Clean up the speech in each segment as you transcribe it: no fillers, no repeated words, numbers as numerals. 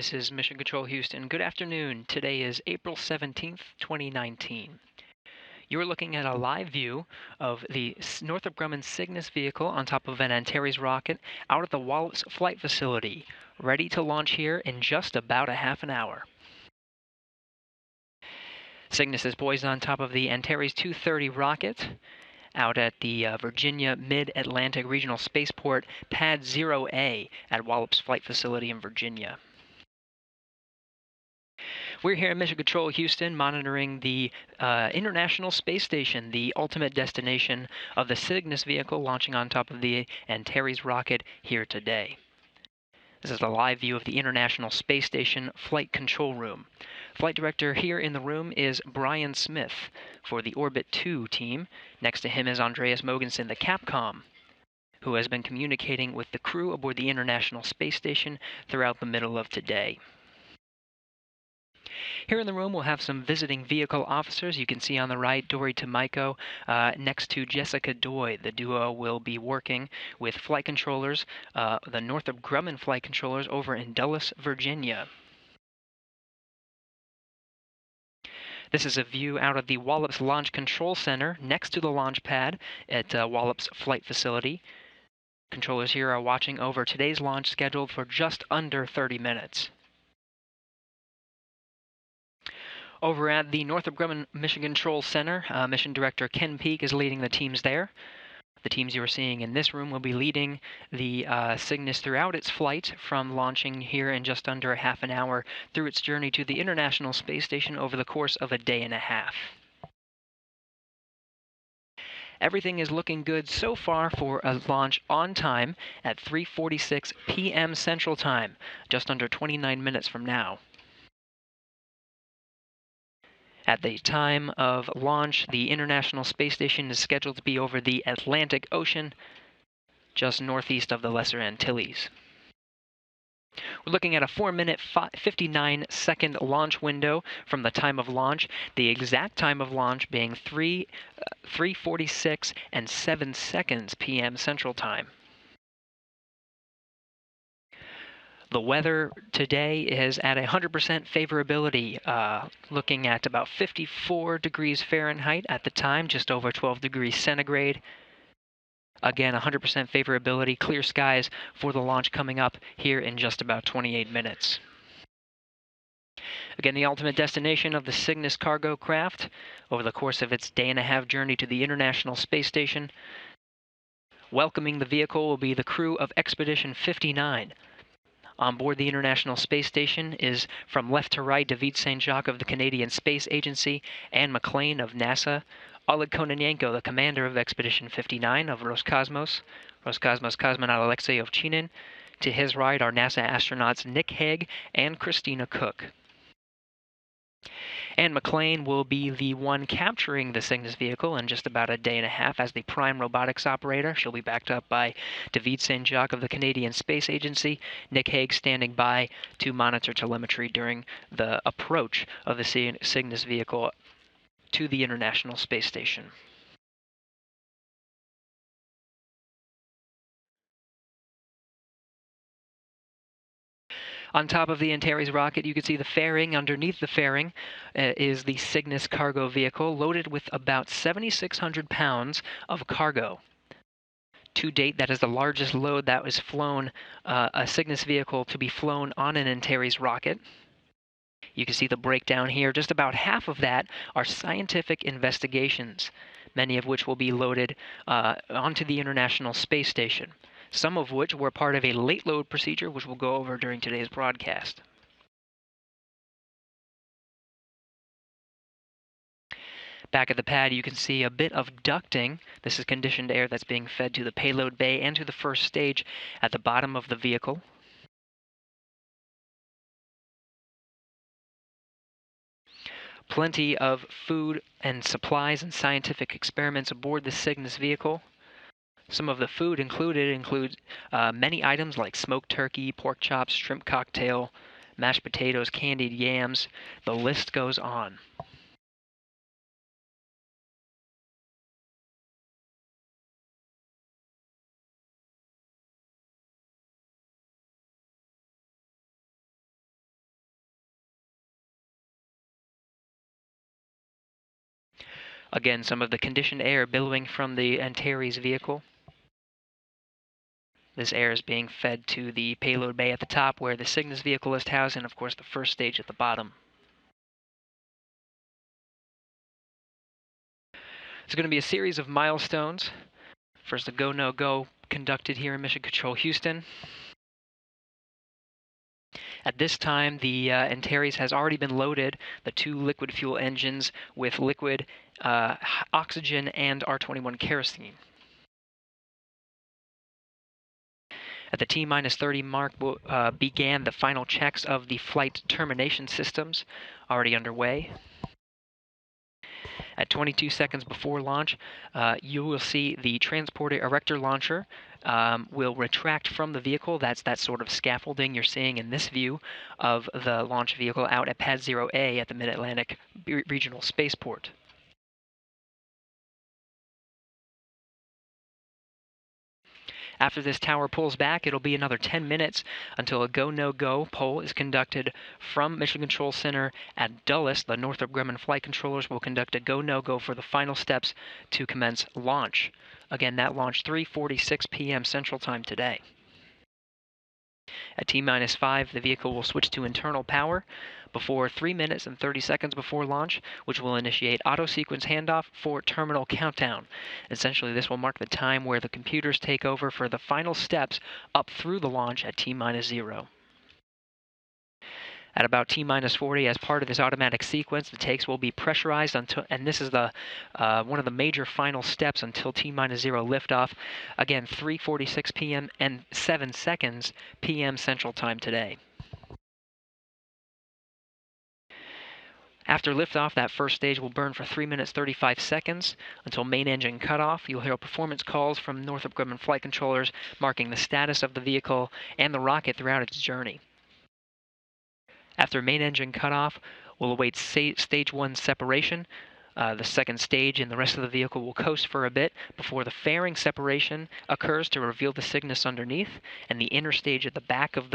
This is Mission Control Houston. Good afternoon. Today is April 17th, 2019. You're looking at a live view of the Northrop Grumman Cygnus vehicle on top of an Antares rocket out at the Wallops Flight Facility, ready to launch here in just about a half an hour. Cygnus is poised on top of the Antares 230 rocket out at the Virginia Mid-Atlantic Regional Spaceport Pad 0A at Wallops Flight Facility in Virginia. We're here at Mission Control Houston monitoring the International Space Station, the ultimate destination of the Cygnus vehicle launching on top of the Antares rocket here today. This is a live view of the International Space Station Flight Control Room. Flight director here in the room is Brian Smith for the Orbit 2 team. Next to him is Andreas Mogensen, the Capcom, who has been communicating with the crew aboard the International Space Station throughout the middle of today. Here in the room, we'll have some visiting vehicle officers. You can see on the right, Dory Tomiko, next to Jessica Doy. The duo will be working with flight controllers, the Northrop Grumman flight controllers over in Dulles, Virginia. This is a view out of the Wallops Launch Control Center next to the launch pad at Wallops Flight Facility. Controllers here are watching over today's launch scheduled for just under 30 minutes. Over at the Northrop Grumman Mission Control Center, Mission Director Ken Peake is leading the teams there. The teams you are seeing in this room will be leading the Cygnus throughout its flight from launching here in just under a half an hour through its journey to the International Space Station over the course of a day and a half. Everything is looking good so far for a launch on time at 3:46 p.m. Central Time, just under 29 minutes from now. At the time of launch, the International Space Station is scheduled to be over the Atlantic Ocean, just northeast of the Lesser Antilles. We're looking at a 4-minute, 59-second launch window from the time of launch, the exact time of launch being 3:46 and 7 seconds p.m. Central Time. The weather today is at 100% favorability, looking at about 54 degrees Fahrenheit at the time, just over 12 degrees centigrade. Again, 100% favorability, clear skies for the launch coming up here in just about 28 minutes. Again, the ultimate destination of the Cygnus cargo craft over the course of its day-and-a-half journey to the International Space Station. Welcoming the vehicle will be the crew of Expedition 59. On board the International Space Station is, from left to right, David Saint-Jacques of the Canadian Space Agency, Anne McClain of NASA, Oleg Kononenko, the commander of Expedition 59 of Roscosmos cosmonaut Alexei Ovchinin. To his right are NASA astronauts Nick Hague and Christina Cook. Anne McClain will be the one capturing the Cygnus vehicle in just about a day and a half as the prime robotics operator. She'll be backed up by David Saint-Jacques of the Canadian Space Agency, Nick Hague standing by to monitor telemetry during the approach of the Cygnus vehicle to the International Space Station. On top of the Antares rocket, you can see the fairing. Underneath the fairing is the Cygnus cargo vehicle, loaded with about 7,600 pounds of cargo. To date, that is the largest load that was flown, a Cygnus vehicle to be flown on an Antares rocket. You can see the breakdown here. Just about half of that are scientific investigations, many of which will be loaded onto the International Space Station, some of which were part of a late load procedure, which we'll go over during today's broadcast. Back at the pad, you can see a bit of ducting. This is conditioned air that's being fed to the payload bay and to the first stage at the bottom of the vehicle. Plenty of food and supplies and scientific experiments aboard the Cygnus vehicle. Some of the food includes many items like smoked turkey, pork chops, shrimp cocktail, mashed potatoes, candied yams. The list goes on. Again, some of the conditioned air billowing from the Antares vehicle. This air is being fed to the payload bay at the top where the Cygnus vehicle is housed, and of course the first stage at the bottom. It's going to be a series of milestones. First, a go, no go conducted here in Mission Control Houston. At this time, the Antares has already been loaded, the 2 liquid fuel engines with liquid oxygen and R21 kerosene. At the T-minus 30 mark, began the final checks of the flight termination systems, already underway. At 22 seconds before launch, you will see the transporter erector launcher will retract from the vehicle. That's that sort of scaffolding you're seeing in this view of the launch vehicle out at Pad 0A at the Mid-Atlantic Regional Spaceport. After this tower pulls back, it'll be another 10 minutes until a go, no go poll is conducted from Mission Control Center at Dulles. The Northrop Grumman flight controllers will conduct a go, no go for the final steps to commence launch. Again, that launch 3:46 p.m. Central Time today. At T-minus 5, the vehicle will switch to internal power before 3 minutes and 30 seconds before launch, which will initiate auto-sequence handoff for terminal countdown. Essentially, this will mark the time where the computers take over for the final steps up through the launch at T-minus 0. At about T-minus 40, as part of this automatic sequence, the takes will be pressurized until, and this is the one of the major final steps until T-minus 0 liftoff. Again, 3:46 p.m. and 7 seconds p.m. Central Time today. After liftoff, that first stage will burn for 3 minutes 35 seconds until main engine cutoff. You'll hear performance calls from Northrop Grumman flight controllers marking the status of the vehicle and the rocket throughout its journey. After main engine cutoff, we'll await stage 1 separation. The second stage and the rest of the vehicle will coast for a bit before the fairing separation occurs to reveal the Cygnus underneath, and the inner stage at the back of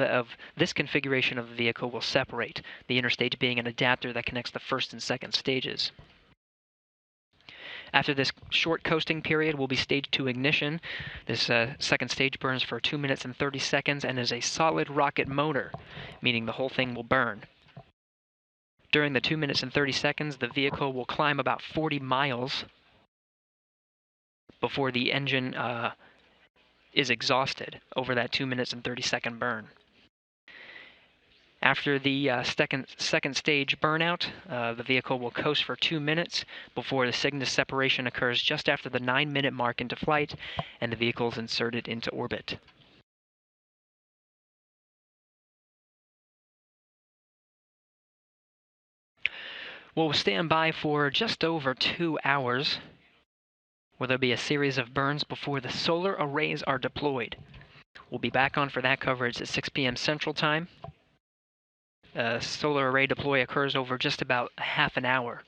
this configuration of the vehicle will separate, the inner stage being an adapter that connects the first and second stages. After this short coasting period will be stage 2 ignition. This second stage burns for 2 minutes and 30 seconds and is a solid rocket motor, meaning the whole thing will burn. During the 2 minutes and 30 seconds, the vehicle will climb about 40 miles before the engine is exhausted over that 2 minutes and 30-second burn. After the second stage burnout, the vehicle will coast for 2 minutes before the Cygnus separation occurs just after the 9-minute mark into flight, and the vehicle is inserted into orbit. We'll stand by for just over 2 hours, where there'll be a series of burns before the solar arrays are deployed. We'll be back on for that coverage at 6 p.m. Central Time. Solar array deploy occurs over just about half an hour.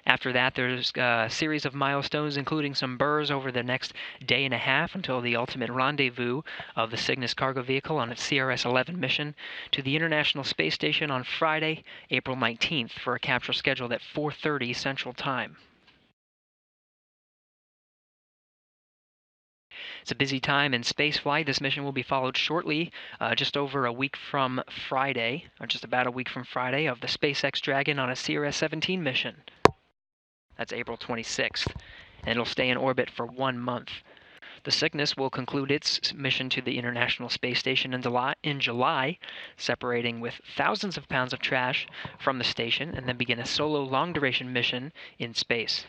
After that, there's a series of milestones, including some burrs over the next day and a half until the ultimate rendezvous of the Cygnus cargo vehicle on its CRS-11 mission to the International Space Station on Friday, April 19th, for a capture scheduled at 4:30 Central Time. It's a busy time in spaceflight. This mission will be followed shortly, just over a week from Friday, or just about a week from Friday, of the SpaceX Dragon on a CRS-17 mission. That's April 26th, and it'll stay in orbit for 1 month. The Cygnus will conclude its mission to the International Space Station in July, separating with thousands of pounds of trash from the station, and then begin a solo long-duration mission in space.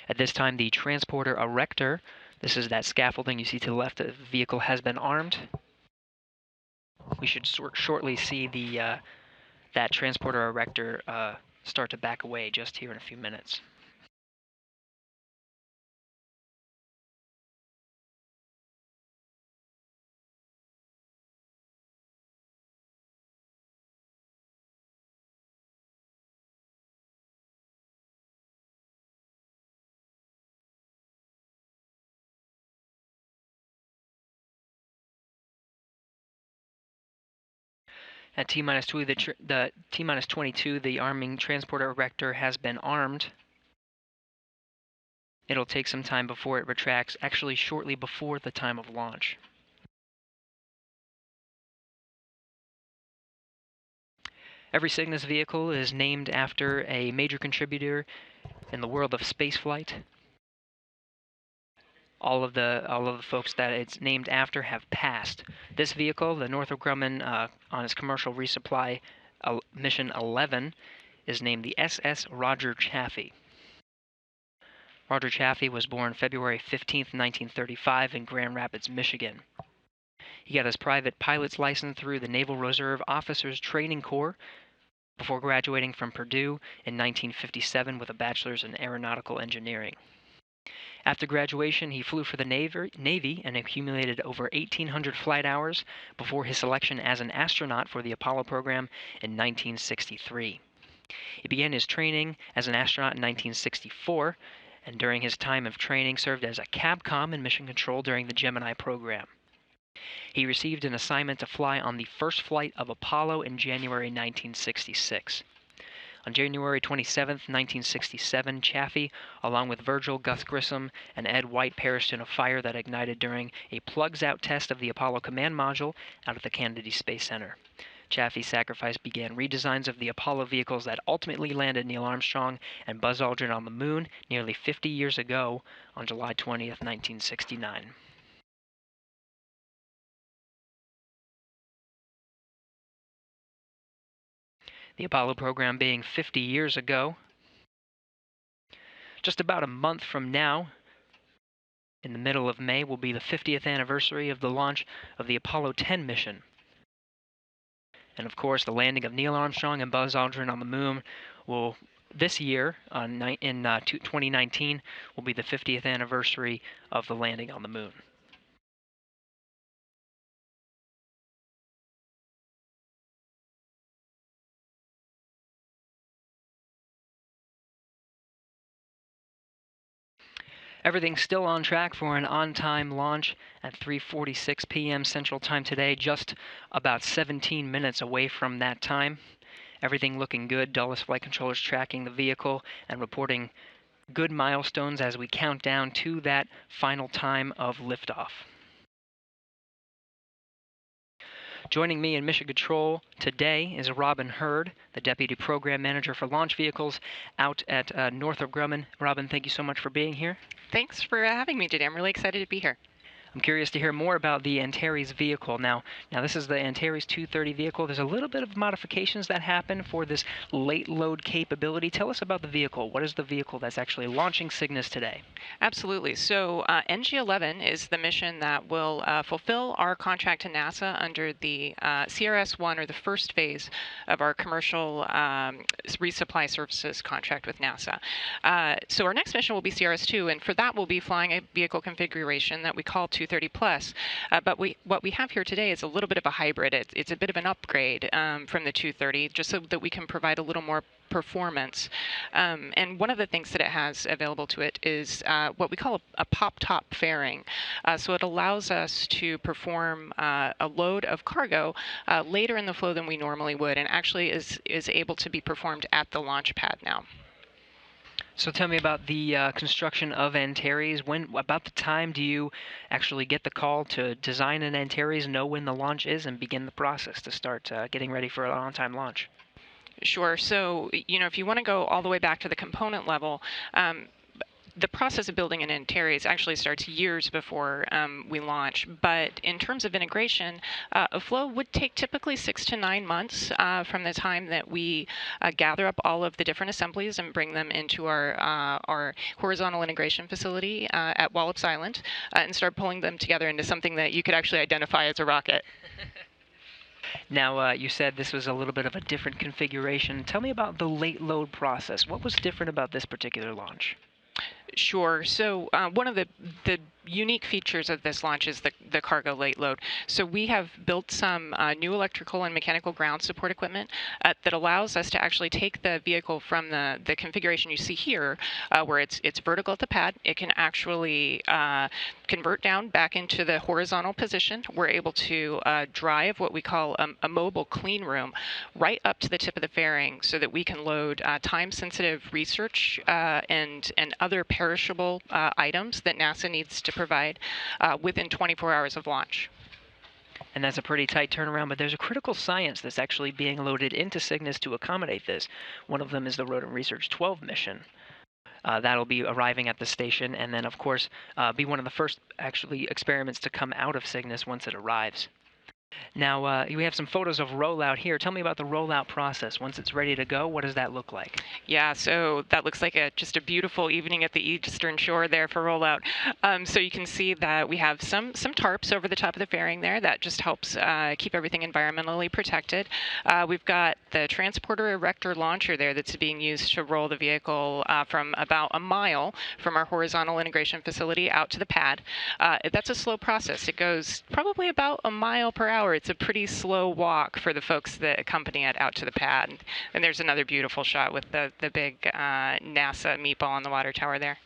At this time, the transporter erector, this is that scaffolding you see to the left, the vehicle has been armed. We should shortly see the that transporter erector start to back away just here in a few minutes. At T-2, the T-22, the arming transporter erector has been armed. It'll take some time before it retracts, actually shortly before the time of launch. Every Cygnus vehicle is named after a major contributor in the world of spaceflight. All of the folks that it's named after have passed. This vehicle, the Northrop Grumman, on its commercial resupply mission 11, is named the SS Roger Chaffee. Roger Chaffee was born February 15, 1935 in Grand Rapids, Michigan. He got his private pilot's license through the Naval Reserve Officers Training Corps before graduating from Purdue in 1957 with a bachelor's in aeronautical engineering. After graduation, he flew for the Navy and accumulated over 1,800 flight hours before his selection as an astronaut for the Apollo program in 1963. He began his training as an astronaut in 1964, and during his time of training served as a CABCOM in mission control during the Gemini program. He received an assignment to fly on the first flight of Apollo in January 1966. On January 27, 1967, Chaffee, along with Virgil, Gus Grissom, and Ed White, perished in a fire that ignited during a plugs-out test of the Apollo command module out of the Kennedy Space Center. Chaffee's sacrifice began redesigns of the Apollo vehicles that ultimately landed Neil Armstrong and Buzz Aldrin on the moon nearly 50 years ago on July 20, 1969. The Apollo program being 50 years ago. Just about a month from now, in the middle of May, will be the 50th anniversary of the launch of the Apollo 10 mission. And of course, the landing of Neil Armstrong and Buzz Aldrin on the moon will, this year, in 2019, will be the 50th anniversary of the landing on the moon. Everything's still on track for an on-time launch at 3:46 p.m. Central Time today, just about 17 minutes away from that time. Everything looking good. Dulles Flight Controllers tracking the vehicle and reporting good milestones as we count down to that final time of liftoff. Joining me in Mission Control today is Robin Hurd, the Deputy Program Manager for Launch Vehicles out at Northrop Grumman. Robin, thank you so much for being here. Thanks for having me today. I'm really excited to be here. I'm curious to hear more about the Antares vehicle. Now this is the Antares 230 vehicle. There's a little bit of modifications that happen for this late load capability. Tell us about the vehicle. What is the vehicle that's actually launching Cygnus today? Absolutely. So NG-11 is the mission that will fulfill our contract to NASA under the CRS-1, or the first phase of our commercial resupply services contract with NASA. So our next mission will be CRS-2, and for that we'll be flying a vehicle configuration that we call 230 plus. But what we have here today is a little bit of a hybrid. It's a bit of an upgrade from the 230, just so that we can provide a little more performance. And one of the things that it has available to it is what we call a pop-top fairing. So it allows us to perform a load of cargo later in the flow than we normally would, and actually is able to be performed at the launch pad now. So tell me about the construction of Antares. About the time do you actually get the call to design an Antares, know when the launch is, and begin the process to start getting ready for an on-time launch? Sure. So, if you want to go all the way back to the component level, the process of building an Antares actually starts years before we launch. But in terms of integration, a flow would take typically 6 to 9 months from the time that we gather up all of the different assemblies and bring them into our horizontal integration facility at Wallops Island and start pulling them together into something that you could actually identify as a rocket. Now, you said this was a little bit of a different configuration. Tell me about the late load process. What was different about this particular launch? Sure. So one of the unique features of this launch is the cargo late load. So we have built some new electrical and mechanical ground support equipment that allows us to actually take the vehicle from the configuration you see here, where it's vertical at the pad. It can actually convert down back into the horizontal position. We're able to drive what we call a mobile clean room right up to the tip of the fairing so that we can load time-sensitive research and other perishable items that NASA needs to provide within 24 hours of launch. And that's a pretty tight turnaround, but there's a critical science that's actually being loaded into Cygnus to accommodate this. One of them is the Rodent Research 12 mission. That'll be arriving at the station, and then, of course, be one of the first, actually, experiments to come out of Cygnus once it arrives. Now, we have some photos of rollout here. Tell me about the rollout process. Once it's ready to go, what does that look like? Yeah, so that looks like just a beautiful evening at the eastern shore there for rollout. So you can see that we have some tarps over the top of the fairing there. That just helps keep everything environmentally protected. We've got the transporter erector launcher there that's being used to roll the vehicle from about a mile from our horizontal integration facility out to the pad. That's a slow process. It goes probably about a mile per hour. It's a pretty slow walk for the folks that accompany it out to the pad. And there's another beautiful shot with the big NASA meatball on the water tower there.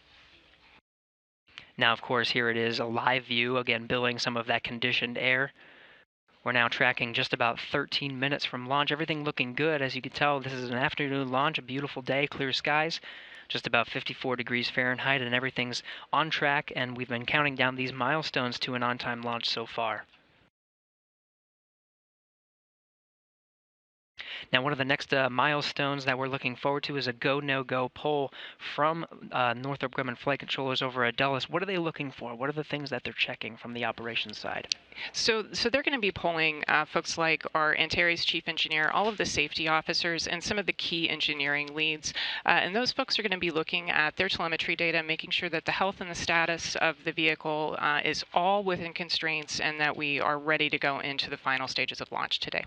Now, of course, here it is, a live view, again, billing some of that conditioned air. We're now tracking just about 13 minutes from launch. Everything looking good. As you can tell, this is an afternoon launch, a beautiful day, clear skies, just about 54 degrees Fahrenheit, and everything's on track, and we've been counting down these milestones to an on-time launch so far. Now, one of the next milestones that we're looking forward to is a go, no-go poll from Northrop Grumman flight controllers over at Dulles. What are they looking for? What are the things that they're checking from the operations side? So they're going to be polling folks like our Antares chief engineer, all of the safety officers, and some of the key engineering leads. And those folks are going to be looking at their telemetry data, making sure that the health and the status of the vehicle is all within constraints and that we are ready to go into the final stages of launch today.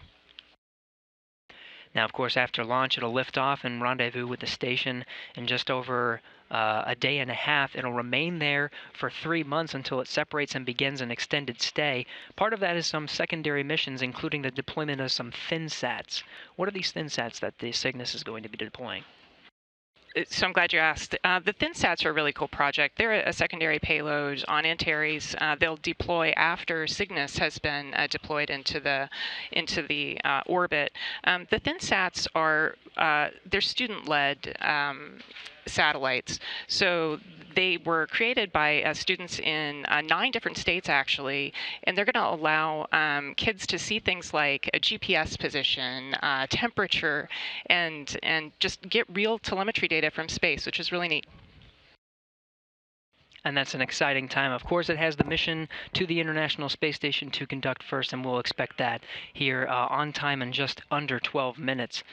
Now, of course, after launch, it'll lift off and rendezvous with the station in just over a day and a half. It'll remain there for 3 months until it separates and begins an extended stay. Part of that is some secondary missions, including the deployment of some ThinSats. What are these ThinSats that the Cygnus is going to be deploying? So I'm glad you asked. The ThinSats are a really cool project. They're a secondary payload on Antares. They'll deploy after Cygnus has been deployed into the orbit. The ThinSats are they're student-led satellites. So they were created by students in 9 different states, actually, and they're going to allow kids to see things like a GPS position, temperature, and just get real telemetry data from space, which is really neat. And that's an exciting time. Of course, it has the mission to the International Space Station to conduct first, and we'll expect that here on time in just under 12 minutes.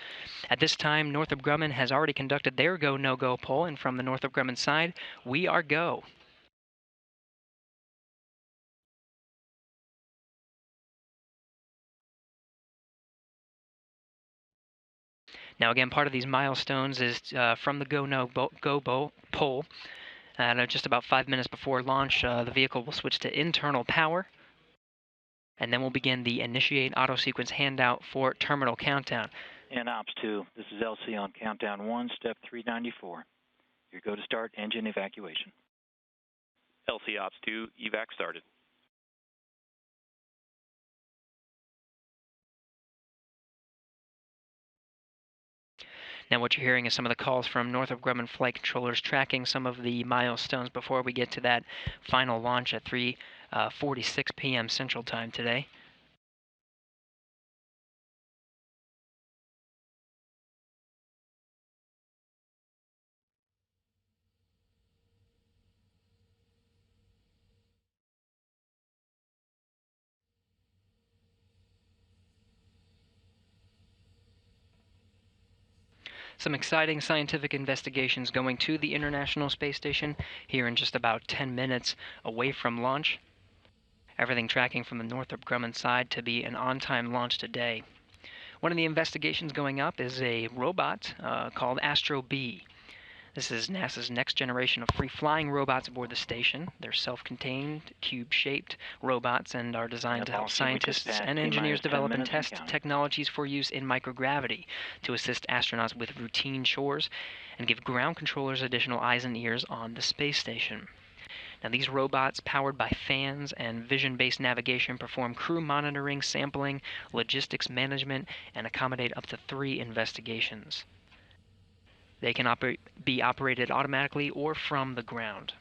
At this time, Northrop Grumman has already conducted their go, no-go poll, and from the Northrop Grumman side, we are go. Now, again, part of these milestones is from the go, no-go poll. Just about 5 minutes before launch, the vehicle will switch to internal power, and then we'll begin the initiate auto sequence handout for terminal countdown. And Ops 2, this is LC on countdown 1, step 394. Your go to start engine evacuation. LC Ops 2, evac started. Now what you're hearing is some of the calls from Northrop Grumman flight controllers tracking some of the milestones before we get to that final launch at 3:46 p.m. Central Time today. Some exciting scientific investigations going to the International Space Station here in just about 10 minutes away from launch. Everything tracking from the Northrop Grumman side to be an on-time launch today. One of the investigations going up is a robot called Astro B. This is NASA's next generation of free-flying robots aboard the station. They're self-contained, cube-shaped robots and are designed to help scientists and engineers develop and test technologies for use in microgravity to assist astronauts with routine chores and give ground controllers additional eyes and ears on the space station. Now, these robots, powered by fans and vision-based navigation, perform crew monitoring, sampling, logistics management, and accommodate up to 3 investigations. They can be operated automatically or from the ground.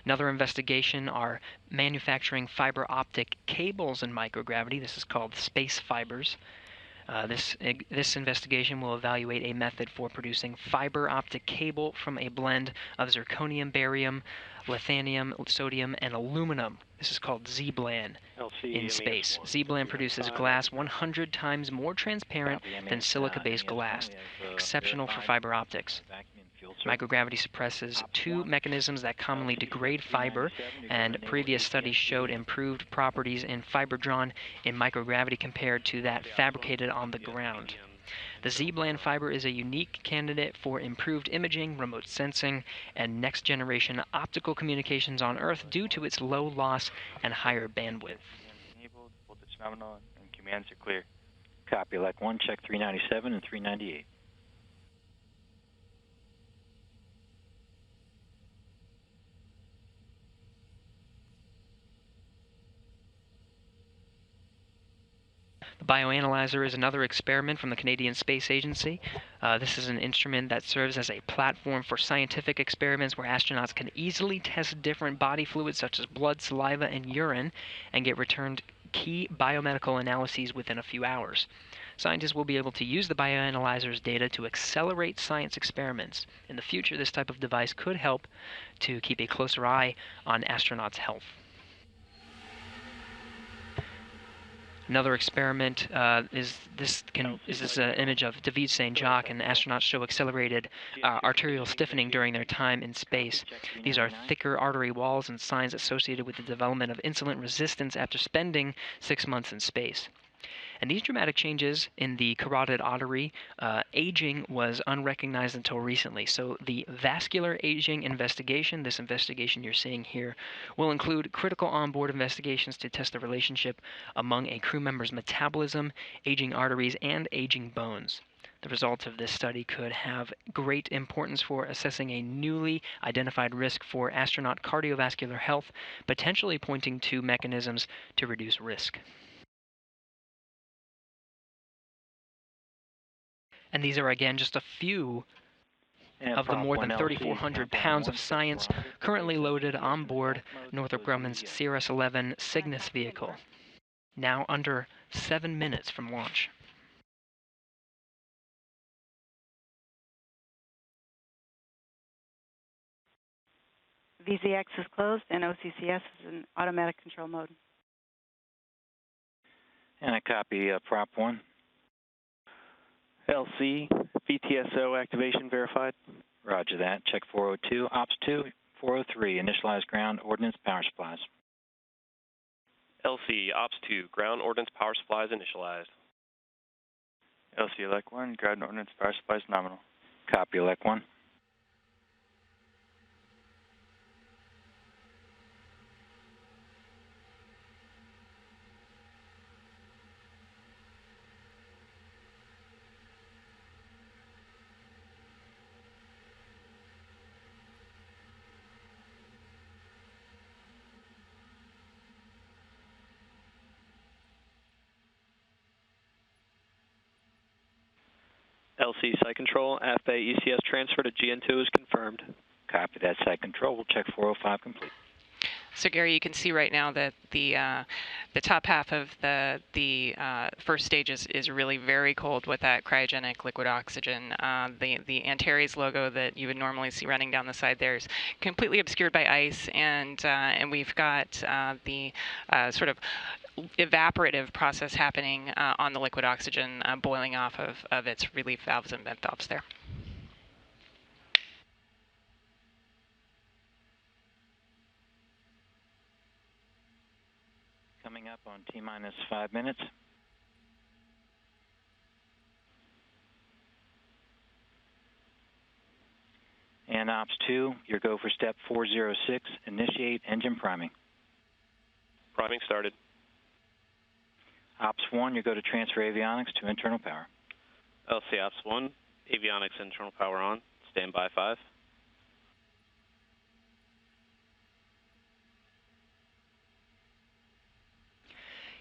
Another investigation are manufacturing fiber optic cables in microgravity. This is called space fibers. This investigation will evaluate a method for producing fiber optic cable from a blend of zirconium, barium, lithium, sodium, and aluminum. This is called Z-bland in space. Z-bland produces glass 100 times more transparent than silica-based glass, exceptional for fiber optics. Microgravity suppresses 2 mechanisms that commonly degrade fiber, and previous studies showed improved properties in fiber drawn in microgravity compared to that fabricated on the ground. The Z-bland fiber is a unique candidate for improved imaging, remote sensing, and next-generation optical communications on Earth due to its low loss and higher bandwidth. Enabled, voltage nominal, and commands are clear. Copy. Elect 1, check 397 and 398. The Bioanalyzer is another experiment from the Canadian Space Agency. This is an instrument that serves as a platform for scientific experiments where astronauts can easily test different body fluids such as blood, saliva, and urine and get returned key biomedical analyses within a few hours. Scientists will be able to use the Bioanalyzer's data to accelerate science experiments. In the future, this type of device could help to keep a closer eye on astronauts' health. Another experiment is this image of David Saint-Jacques, and astronauts show accelerated arterial stiffening during their time in space. These are thicker artery walls and signs associated with the development of insulin resistance after spending 6 months in space. And these dramatic changes in the carotid artery, aging was unrecognized until recently. So the vascular aging investigation, this investigation you're seeing here, will include critical onboard investigations to test the relationship among a crew member's metabolism, aging arteries, and aging bones. The results of this study could have great importance for assessing a newly identified risk for astronaut cardiovascular health, potentially pointing to mechanisms to reduce risk. And these are, again, just a few of the more than 3,400 pounds of science currently loaded on board Northrop Grumman's CRS-11 Cygnus vehicle, now under 7 minutes from launch. VZX is closed and OCCS is in automatic control mode. And I copy prop 1. LC, VTSO activation verified. Roger that. Check 402. Ops 2, 403. Initialize ground ordnance power supplies. LC, Ops 2, ground ordnance power supplies initialized. LC, elect 1, ground ordnance power supplies nominal. Copy. Elect 1. LC Site Control, FA ECS transfer to GN2 is confirmed. Copy that. Site Control. We'll check 405 complete. So Gary, you can see right now that the the top half of the first stage is really very cold with that cryogenic liquid oxygen. The Antares logo that you would normally see running down the side there is completely obscured by ice, and we've got the sort of evaporative process happening on the liquid oxygen boiling off of its relief valves and vent valves there. Coming up on T-minus 5 minutes. And Ops 2, your go for step 406, initiate engine priming. Priming started. Ops 1, you go to transfer avionics to internal power. LC Ops 1, avionics internal power on. Standby 5.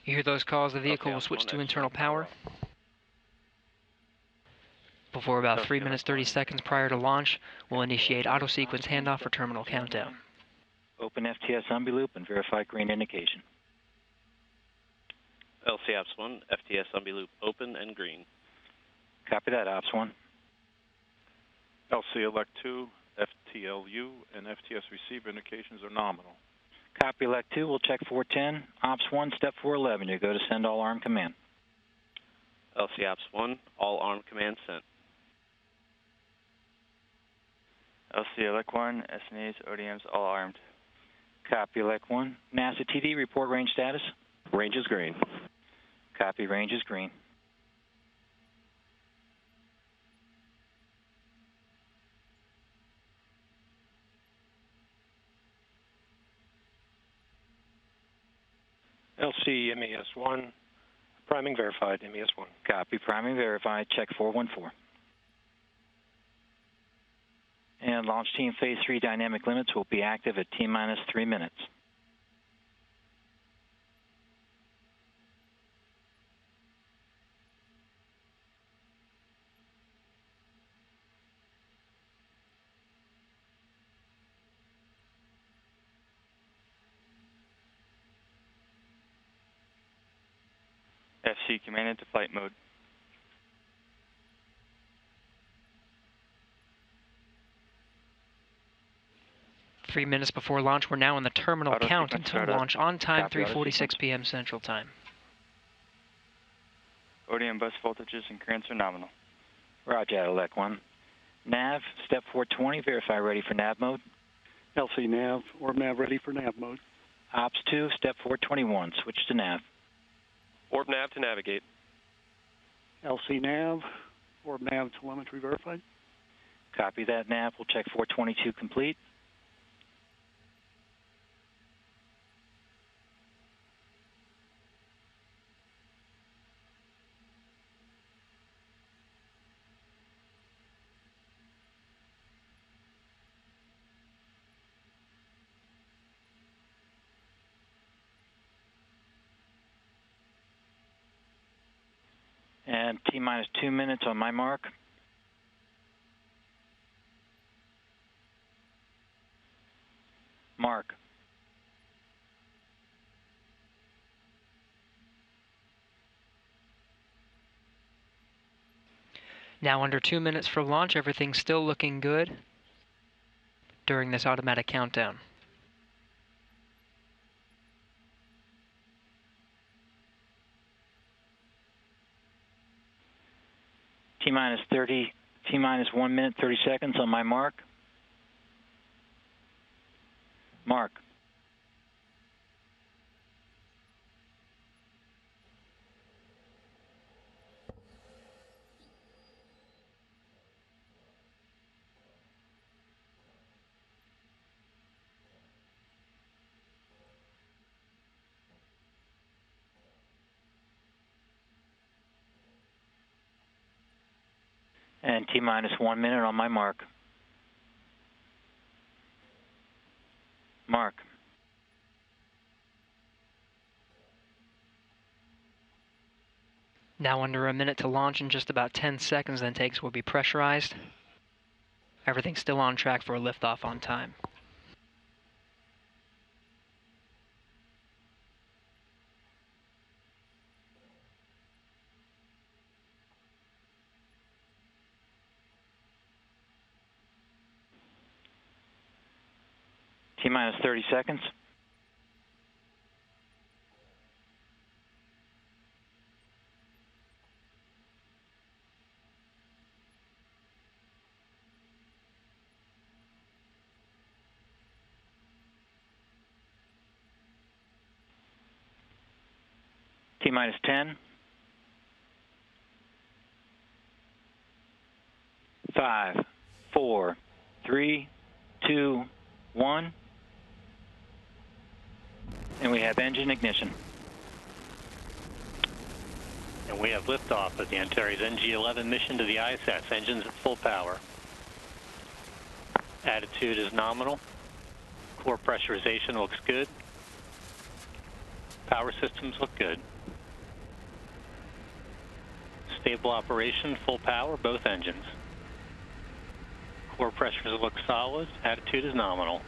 You hear those calls, the vehicle will Ops switch 1, to external internal power. Before about 3 minutes 30 seconds prior to launch, we'll initiate auto sequence handoff for terminal countdown. Open FTS umbiloop and verify green indication. LC Ops 1, FTS umbiloop open and green. Copy that, Ops 1. LC Elect 2, FTLU, and FTS receiver indications are nominal. Copy Elect 2, we'll check 410. Ops 1, step 411, you go to send all arm command. LC Ops 1, all arm command sent. LC Elect 1, SNAs, ODMs, all armed. Copy Elect 1. NASA TD, report range status. Range is green. Copy, range is green. LC MES1, priming verified, MES1. Copy, priming verified, check 414. And launch team phase 3 dynamic limits will be active at T-minus 3 minutes. FC command into flight mode. Three minutes before launch, we're now in the terminal Auto count sequence until startup. launch on time, Copy, auto 3:46 sequence. p.m. Central Time. ODM bus voltages and currents are nominal. Roger, Elect 1. Nav, step 420, verify ready for nav mode. LC nav, orb nav ready for nav mode. Ops 2, step 421, switch to nav. Orb nav to navigate. LC nav, orb nav telemetry verified. Copy that, nav. We'll check 422 complete. And T-minus 2 minutes on my mark. Mark. Now under 2 minutes for launch, everything's still looking good during this automatic countdown. T-minus 30, T-minus 1 minute, 30 seconds on my mark. Mark. And T-minus 1 minute on my mark. Mark. Now under a minute to launch, and just about 10 seconds then takes will be pressurized. Everything's still on track for a liftoff on time. T-minus 30 seconds. T-minus 10. 5, 4, 3, 2, 1. And we have engine ignition. And we have liftoff of the Antares NG-11 mission to the ISS. Engines at full power. Attitude is nominal. Core pressurization looks good. Power systems look good. Stable operation, full power, both engines. Core pressures look solid. Attitude is nominal.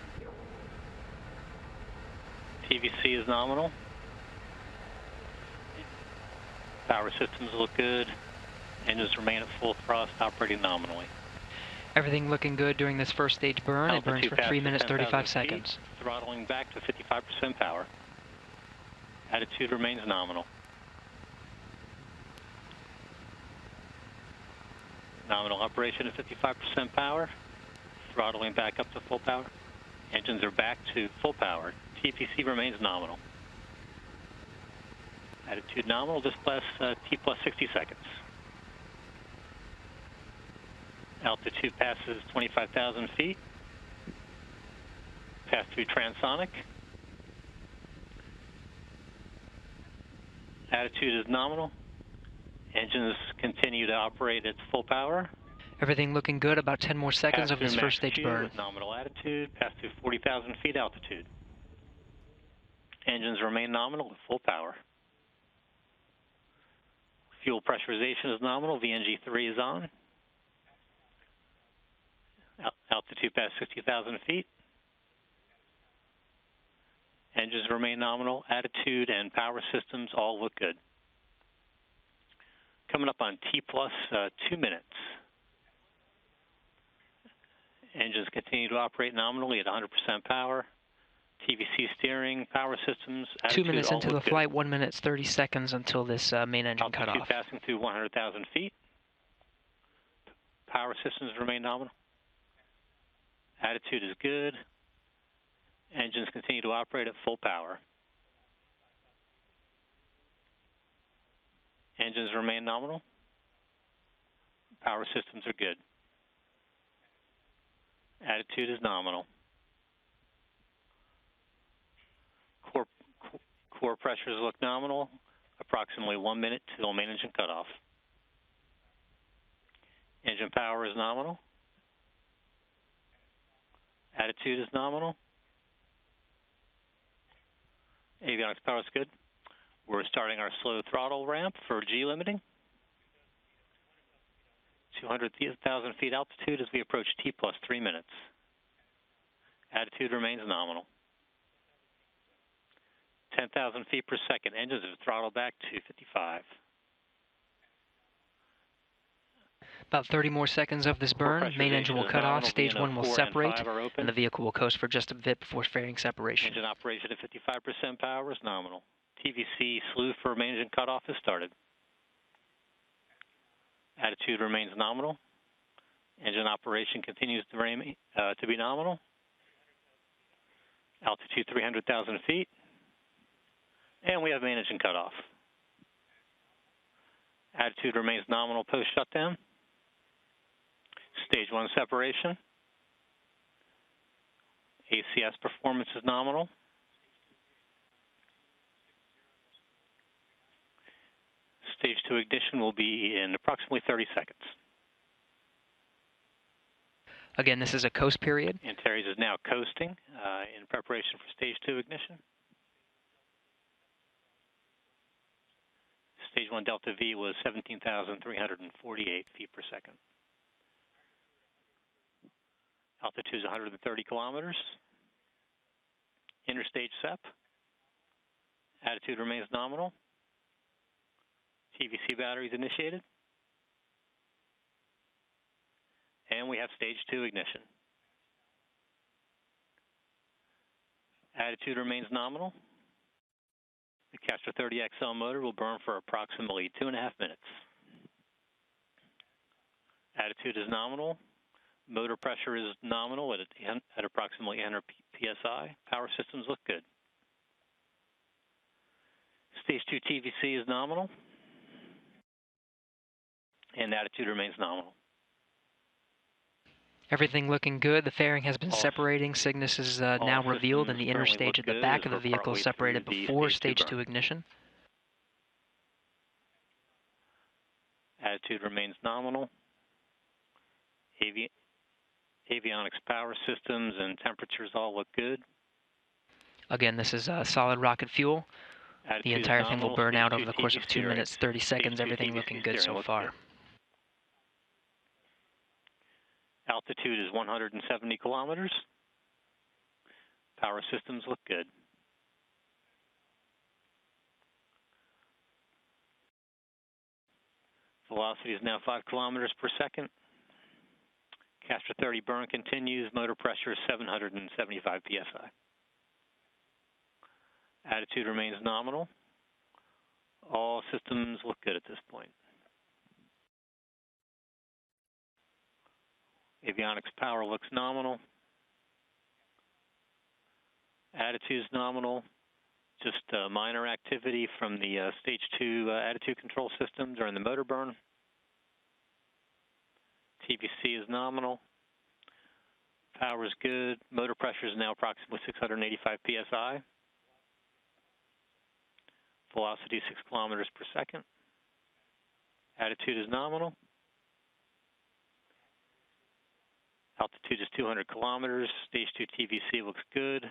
TVC is nominal. Power systems look good. Engines remain at full thrust, operating nominally. Everything looking good during this first stage burn. It burns for 3 minutes, 35 seconds. Throttling back to 55% power. Attitude remains nominal. Nominal operation at 55% power. Throttling back up to full power. Engines are back to full power. TPC remains nominal. Attitude nominal, just plus T plus 60 seconds. Altitude passes 25,000 feet. Pass through transonic. Attitude is nominal. Engines continue to operate at full power. Everything looking good. About 10 more seconds of this first stage burn. With nominal attitude. Pass through 40,000 feet altitude. Engines remain nominal at full power. Fuel pressurization is nominal. VNG3 is on. Altitude past 60,000 feet. Engines remain nominal. Attitude and power systems all look good. Coming up on T plus 2 minutes. Engines continue to operate nominally at 100% power. TVC steering, power systems, 2 minutes into the flight, 1 minute 30 seconds until this main engine cut off. Passing through 100,000 feet. Power systems remain nominal. Attitude is good. Engines continue to operate at full power. Engines remain nominal. Power systems are good. Attitude is nominal. Core pressures look nominal. Approximately 1 minute till main engine cutoff. Engine power is nominal. Attitude is nominal. Avionics power is good. We're starting our slow throttle ramp for G limiting. 200,000 feet altitude as we approach T plus 3 minutes. Attitude remains nominal. 10,000 feet per second. Engines have throttled back to 55. About 30 more seconds of this burn. Main engine will cut off. Stage 1 will separate, and the vehicle will coast for just a bit before fairing separation. Engine operation at 55% power is nominal. TVC slew for main engine cutoff has started. Attitude remains nominal. Engine operation continues to be nominal. Altitude 300,000 feet. And we have main engine cutoff. Attitude remains nominal post-shutdown. Stage 1 separation. ACS performance is nominal. Stage 2 ignition will be in approximately 30 seconds. Again, this is a coast period. Antares is now coasting in preparation for Stage 2 ignition. Stage 1 delta V was 17,348 feet per second. Altitude is 130 kilometers. Interstage SEP. Attitude remains nominal. TVC batteries initiated. And we have Stage 2 ignition. Attitude remains nominal. The Castor 30XL motor will burn for approximately 2.5 minutes. Attitude is nominal. Motor pressure is nominal at approximately 100 psi. Power systems look good. Stage 2 TVC is nominal. And attitude remains nominal. Everything looking good. The fairing has been separating. Cygnus is now revealed, and the inner stage at the back of the vehicle is separated before stage 2 ignition. Attitude remains nominal. Avionics power systems and temperatures all look good. Again, this is solid rocket fuel. The entire thing will burn out over the course of 2 minutes, 30 seconds. Everything looking good so far. Altitude is 170 kilometers. Power systems look good. Velocity is now 5 kilometers per second. Castor 30 burn continues. Motor pressure is 775 psi. Attitude remains nominal. All systems look good at this point. Avionics power looks nominal. Attitude is nominal. Just minor activity from the stage 2 attitude control system during the motor burn. TVC is nominal. Power is good. Motor pressure is now approximately 685 psi. Velocity 6 kilometers per second. Attitude is nominal. Altitude is 200 kilometers. Stage 2 TVC looks good.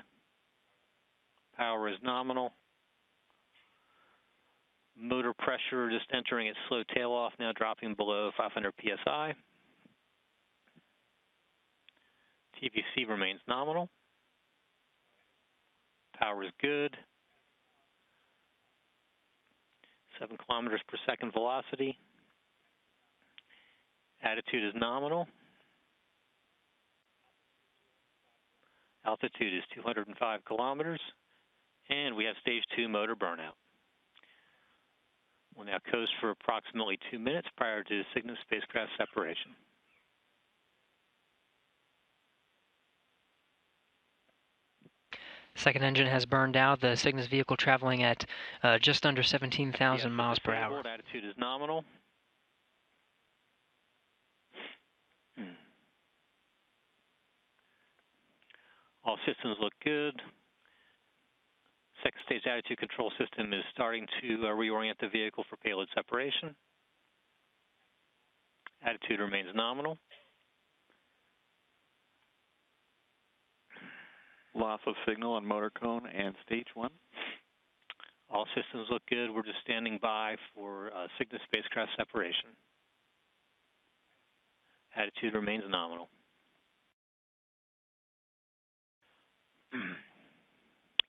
Power is nominal. Motor pressure just entering its slow tail off, now dropping below 500 psi. TVC remains nominal. Power is good. 7 kilometers per second velocity. Attitude is nominal. Altitude is 205 kilometers. And we have stage 2 motor burnout. We'll now coast for approximately 2 minutes prior to Cygnus spacecraft separation. Second engine has burned out. The Cygnus vehicle traveling at just under 17,000 miles per hour. Attitude is nominal. All systems look good. Second stage attitude control system is starting to reorient the vehicle for payload separation. Attitude remains nominal. Loss of signal on motor cone and stage 1. All systems look good. We're just standing by for Cygnus spacecraft separation. Attitude remains nominal.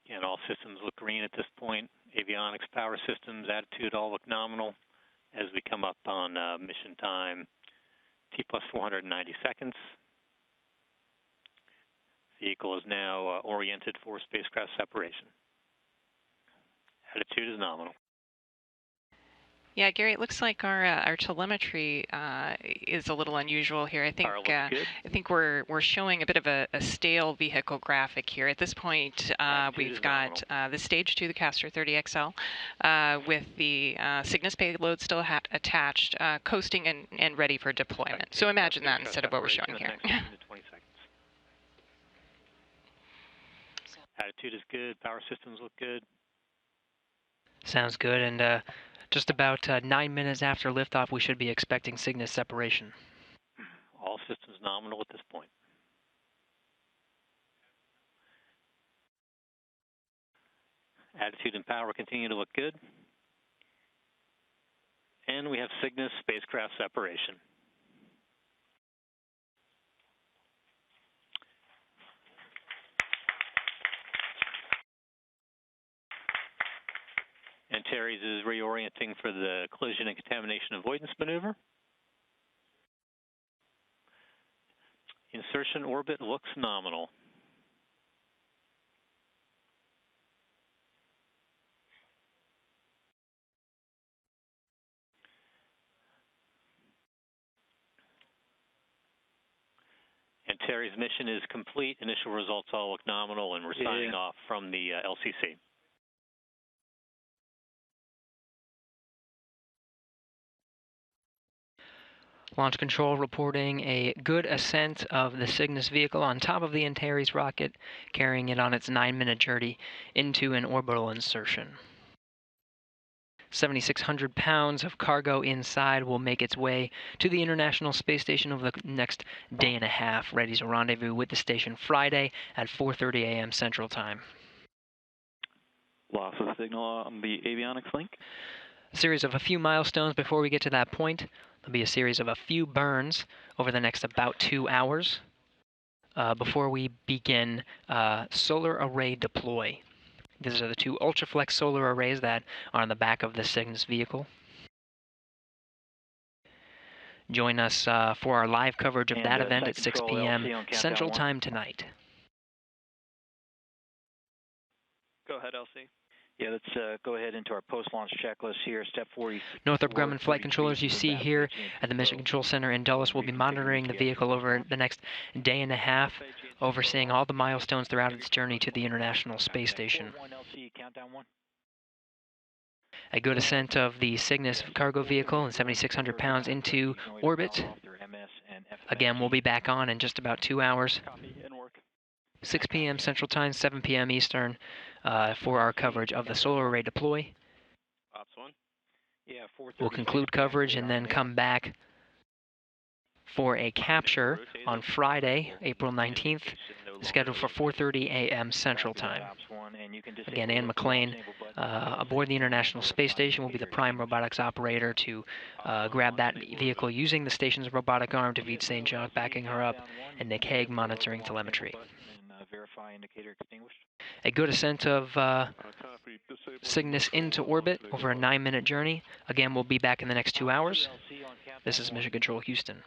Again, all systems look green at this point. Avionics, power systems, attitude all look nominal as we come up on mission time T plus 490 seconds. Vehicle is now oriented for spacecraft separation. Attitude is nominal. Yeah, Gary, it looks like our telemetry is a little unusual here. I think we're showing a bit of a stale vehicle graphic here. At this point, we've got the stage 2, the Castor 30XL, with the Cygnus payload still attached, coasting and ready for deployment. So imagine that instead of what we're showing here. Attitude is good. Power systems look good. Sounds good. And just about 9 minutes after liftoff, we should be expecting Cygnus separation. All systems nominal at this point. Attitude and power continue to look good. And we have Cygnus spacecraft separation. Antares is reorienting for the collision and contamination avoidance maneuver. Insertion orbit looks nominal. Antares mission is complete. Initial results all look nominal, and we're signing off from the LCC. Launch Control reporting a good ascent of the Cygnus vehicle on top of the Antares rocket, carrying it on its 9-minute journey into an orbital insertion. 7,600 pounds of cargo inside will make its way to the International Space Station over the next day and a half, ready to rendezvous with the station Friday at 4:30 a.m. Central Time. Loss of signal on the avionics link. A series of a few milestones before we get to that point. There'll be a series of a few burns over the next about 2 hours before we begin solar array deploy. These are the two Ultraflex solar arrays that are on the back of the Cygnus vehicle. Join us for our live coverage of that event at 6 p.m. Central Time tonight. Go ahead, LC. Yeah, let's go ahead into our post-launch checklist here. Step 40. Northrop Grumman flight controllers you see here at the Mission Control Center in Dulles will be monitoring the vehicle over the next day and a half, overseeing all the milestones throughout its journey to the International Space Station. A good ascent of the Cygnus cargo vehicle and 7,600 pounds into orbit. Again, we'll be back on in just about 2 hours. 6 p.m. Central Time, 7 p.m. Eastern, for our coverage of the solar array deploy. Ops 1. We'll conclude coverage and then come back for a capture on Friday, April 19th, scheduled for 4:30 a.m. Central Time. Again, Ann McClain aboard the International Space Station will be the prime robotics operator to grab that vehicle using the station's robotic arm to feed Saint-Jacques, backing her up, and Nick Hague monitoring telemetry. A good ascent of Cygnus into orbit over a 9-minute journey. Again, we'll be back in the next 2 hours. This is Mission Control Houston.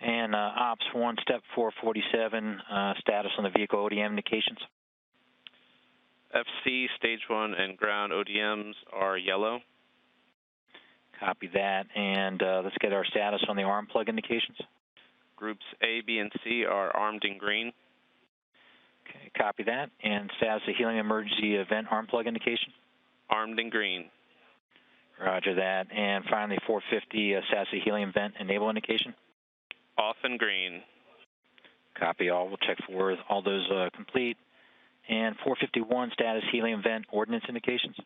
And Ops 1, Step 447, status on the vehicle ODM indications. FC, Stage 1, and ground ODMs are yellow. Copy that. And let's get our status on the arm plug indications. Groups A, B, and C are armed in green. Okay, copy that. And status of helium emergency event arm plug indication. Armed in green. Roger that. And finally, 450, status of helium vent enable indication. Off and green. Copy all. We'll check for all those complete. And 451 status helium vent ordnance indications.